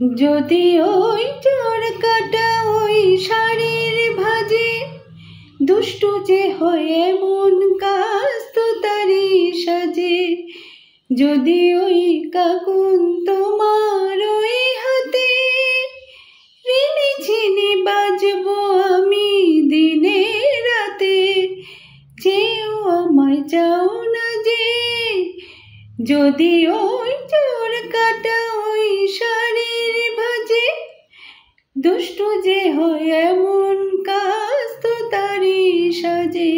যদি ওই চোর কাটা ওই শাড়ির ভাজে দুষ্টু যে হয়ে মন কাস্ত তারি সাজে, যদি ওই কাকুন তোমার ওই হাতে ঋণী ঝিনি বাজবো আমি দিনে রাতে, চেয়েও আমায় চাও না যে। যদি ওই চোর কাটা ওই শাড়ির ভাজে দুষ্টু যে হয় এমন কাস্ত তারি সাজে,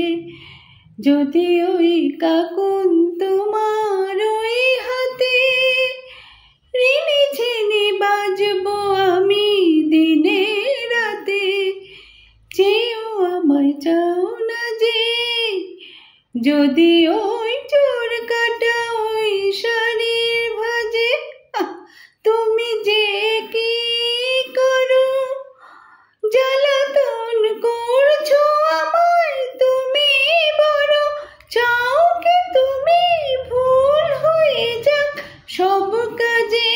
যদি ওই কাকুন তোমার ওই হাতে ঋণী ঝিনি বাজবো আমি দিনে রাতে, চেয়েও আমায় চাও না যে। যদি ওই চোর কাটা ওই শাড়ির ভাজে তুমি যে কি করো জ্বালাতন করছো আমায় তুমি বড়, চাও কি তুমি ভুল হয়ে যাক সব কাজে,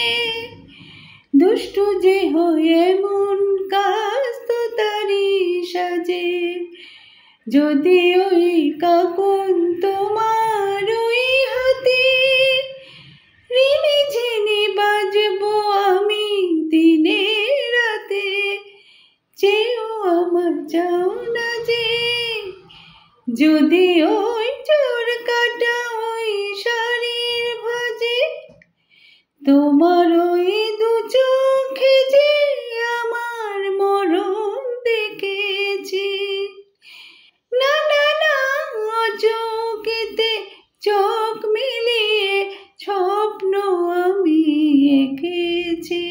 দুষ্টু যে হয়ে মন কাস্ত তারি সাজে, যদি ওই কাকুন তোমার ওই হাতে ঋণী ঝিনি বাজবো আমি দিনে রাতে, চেয়েও আমার চাও না যে। যদি ওই চোর কাটা ওই শাড়ির ভাজে তোমার ওই দু চোখে যে আমার মরণ দেখেছি, না না না চোখেতে চোখ মিলিয়ে স্বপ্ন আমি এঁকেছি,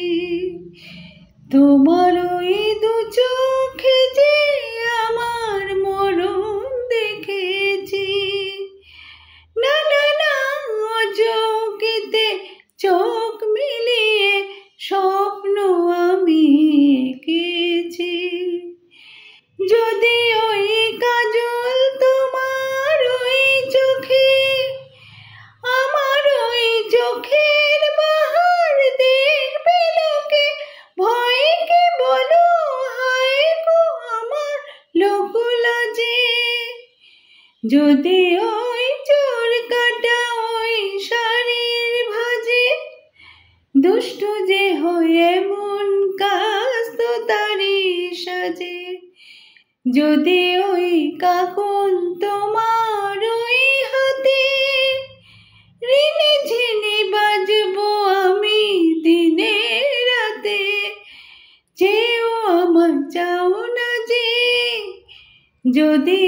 তোমার ওই দু চোখে যে আমার মরণ দেখেছি, না না না চোখেতে চোখ মিলিয়ে স্বপ্ন আমি এঁকেছি। যদি ওই কাজল তোমার ওই চোখে আমার ওই চোখের বাহার দেখবে লোকে, ভয় কি বলো হায় গো আমার লোক লাজে, যদি ওই চোর কাটা ওই শাড়ির ভাজে দুষ্টু যে হয়ে মন কাস্ত তারি সাজে, যদি ওই কাকুন তোমার ওই হাতে ঋণী ঝিনি বাজবো আমি দিনে রাতে, চেয়েও আমার চাও না যে। যদি